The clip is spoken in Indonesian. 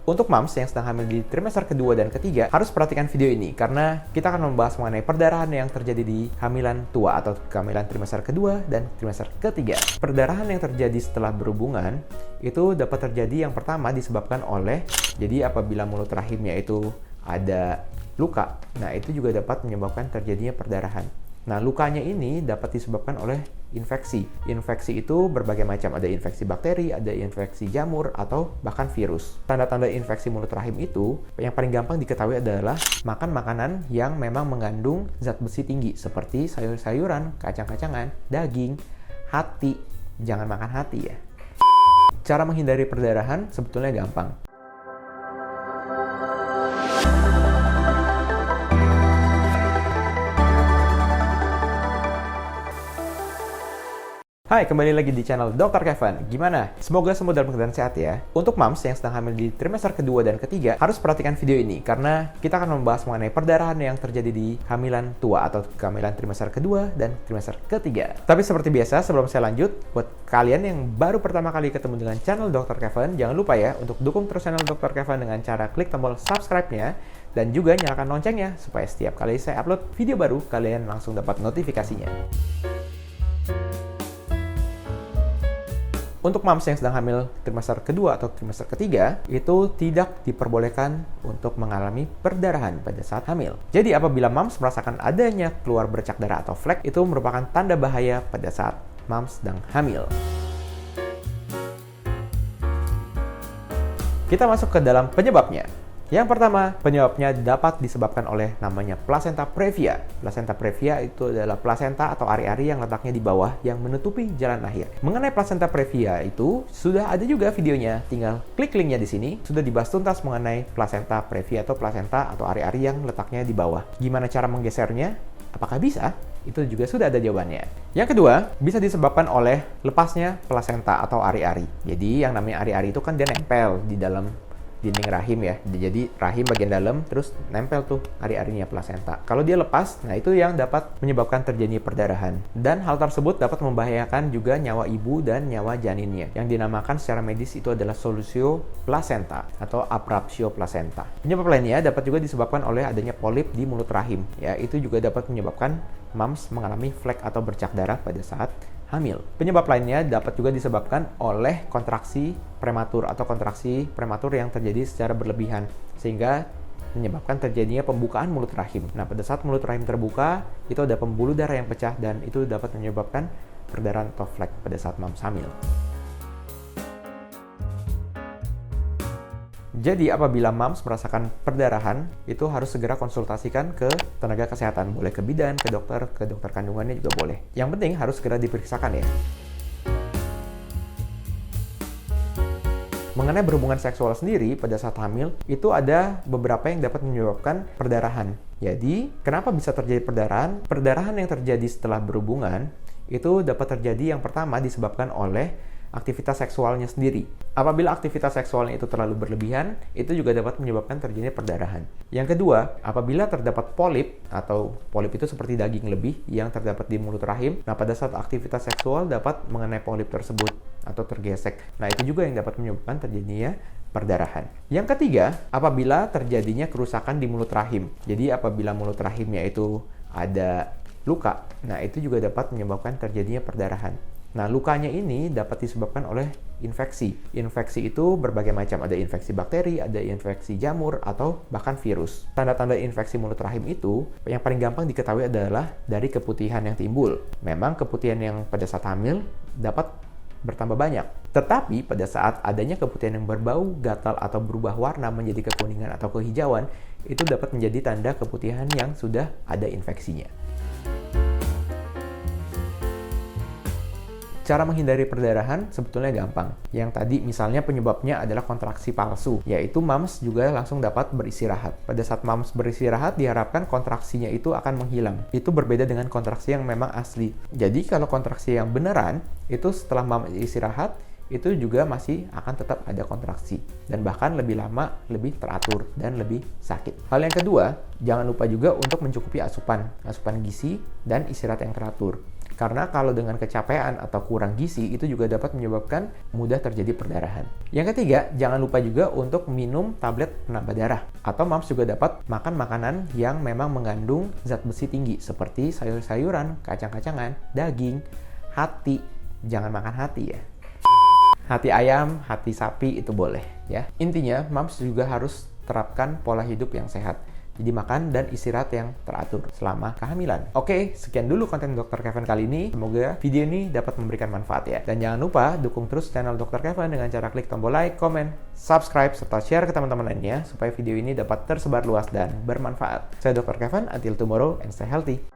Untuk moms yang sedang hamil di trimester kedua dan ketiga, harus perhatikan video ini karena kita akan membahas mengenai perdarahan yang terjadi di hamilan tua atau kehamilan trimester kedua dan trimester ketiga. Perdarahan yang terjadi setelah berhubungan itu dapat terjadi yang pertama disebabkan oleh, jadi apabila mulut rahimnya itu ada luka, nah itu juga dapat menyebabkan terjadinya perdarahan. Nah, lukanya ini dapat disebabkan oleh infeksi. Infeksi itu berbagai macam, ada infeksi bakteri, ada infeksi jamur, atau bahkan virus. Tanda-tanda infeksi mulut rahim itu, yang paling gampang diketahui adalah makan makanan yang memang mengandung zat besi tinggi, seperti sayur-sayuran, kacang-kacangan, daging, hati. Jangan makan hati ya. Cara menghindari perdarahan sebetulnya gampang. Hai, kembali lagi di channel Dr. Kevin. Gimana? Semoga semua dalam keadaan sehat ya. Untuk moms yang sedang hamil di trimester kedua dan ketiga, harus perhatikan video ini karena kita akan membahas mengenai perdarahan yang terjadi di hamilan tua atau kehamilan trimester kedua dan trimester ketiga. Tapi seperti biasa, sebelum saya lanjut, buat kalian yang baru pertama kali ketemu dengan channel Dr. Kevin, jangan lupa ya untuk dukung terus channel Dr. Kevin dengan cara klik tombol subscribe-nya dan juga nyalakan loncengnya supaya setiap kali saya upload video baru, kalian langsung dapat notifikasinya. Untuk moms yang sedang hamil trimester kedua atau trimester ketiga, itu tidak diperbolehkan untuk mengalami perdarahan pada saat hamil. Jadi apabila moms merasakan adanya keluar bercak darah atau flek, itu merupakan tanda bahaya pada saat moms sedang hamil. Kita masuk ke dalam penyebabnya. Yang pertama, penyebabnya dapat disebabkan oleh namanya placenta previa. Placenta previa itu adalah plasenta atau ari-ari yang letaknya di bawah yang menutupi jalan lahir. Mengenai placenta previa itu sudah ada juga videonya, tinggal klik linknya di sini. Sudah dibahas tuntas mengenai placenta previa atau plasenta atau ari-ari yang letaknya di bawah. Gimana cara menggesernya? Apakah bisa? Itu juga sudah ada jawabannya. Yang kedua, bisa disebabkan oleh lepasnya plasenta atau ari-ari. Jadi yang namanya ari-ari itu kan dia nempel di dalam dinding rahim ya, jadi rahim bagian dalam terus nempel tuh ari-arinya plasenta. Kalau dia lepas, nah itu yang dapat menyebabkan terjadi perdarahan. Dan hal tersebut dapat membahayakan juga nyawa ibu dan nyawa janinnya. Yang dinamakan secara medis itu adalah solusio placenta atau abruptio placenta. Penyebab lainnya dapat juga disebabkan oleh adanya polip di mulut rahim. Ya, itu juga dapat menyebabkan moms mengalami flek atau bercak darah pada saat hamil. Penyebab lainnya dapat juga disebabkan oleh kontraksi prematur atau kontraksi prematur yang terjadi secara berlebihan sehingga menyebabkan terjadinya pembukaan mulut rahim. Nah, pada saat mulut rahim terbuka, itu ada pembuluh darah yang pecah dan itu dapat menyebabkan perdarahan atau flek pada saat moms hamil. Jadi apabila moms merasakan perdarahan, itu harus segera konsultasikan ke tenaga kesehatan. Boleh ke bidan, ke dokter kandungannya juga boleh. Yang penting harus segera diperiksakan ya. Mengenai berhubungan seksual sendiri pada saat hamil, itu ada beberapa yang dapat menyebabkan perdarahan. Jadi, kenapa bisa terjadi perdarahan? Perdarahan yang terjadi setelah berhubungan, itu dapat terjadi yang pertama disebabkan oleh aktivitas seksualnya sendiri. Apabila aktivitas seksualnya itu terlalu berlebihan, itu juga dapat menyebabkan terjadinya perdarahan. Yang kedua, apabila terdapat polip, atau polip itu seperti daging lebih yang terdapat di mulut rahim, nah pada saat aktivitas seksual dapat mengenai polip tersebut atau tergesek. Nah itu juga yang dapat menyebabkan terjadinya perdarahan. Yang ketiga, apabila terjadinya kerusakan di mulut rahim. Jadi apabila mulut rahimnya itu ada luka, nah itu juga dapat menyebabkan terjadinya perdarahan. Nah, lukanya ini dapat disebabkan oleh infeksi. Infeksi itu berbagai macam, ada infeksi bakteri, ada infeksi jamur, atau bahkan virus. Tanda-tanda infeksi mulut rahim itu, yang paling gampang diketahui adalah dari keputihan yang timbul. Memang keputihan yang pada saat hamil dapat bertambah banyak. Tetapi pada saat adanya keputihan yang berbau, gatal, atau berubah warna menjadi kekuningan atau kehijauan, itu dapat menjadi tanda keputihan yang sudah ada infeksinya. Cara menghindari perdarahan sebetulnya gampang. Yang tadi misalnya penyebabnya adalah kontraksi palsu, yaitu moms juga langsung dapat beristirahat. Pada saat moms beristirahat, diharapkan kontraksinya itu akan menghilang. Itu berbeda dengan kontraksi yang memang asli. Jadi kalau kontraksi yang beneran, itu setelah moms istirahat, itu juga masih akan tetap ada kontraksi. Dan bahkan lebih lama, lebih teratur, dan lebih sakit. Hal yang kedua, jangan lupa juga untuk mencukupi asupan gizi dan istirahat yang teratur. Karena kalau dengan kecapean atau kurang gizi, itu juga dapat menyebabkan mudah terjadi perdarahan. Yang ketiga, jangan lupa juga untuk minum tablet penambah darah. Atau moms juga dapat makan makanan yang memang mengandung zat besi tinggi, seperti sayur-sayuran, kacang-kacangan, daging, hati. Jangan makan hati ya. Hati ayam, hati sapi itu boleh ya. Intinya, moms juga harus terapkan pola hidup yang sehat. Jadi makan dan istirahat yang teratur selama kehamilan. Oke, sekian dulu konten Dr. Kevin kali ini. Semoga video ini dapat memberikan manfaat ya. Dan jangan lupa dukung terus channel Dr. Kevin dengan cara klik tombol like, comment, subscribe, serta share ke teman-teman lainnya supaya video ini dapat tersebar luas dan bermanfaat. Saya Dr. Kevin, until tomorrow and stay healthy.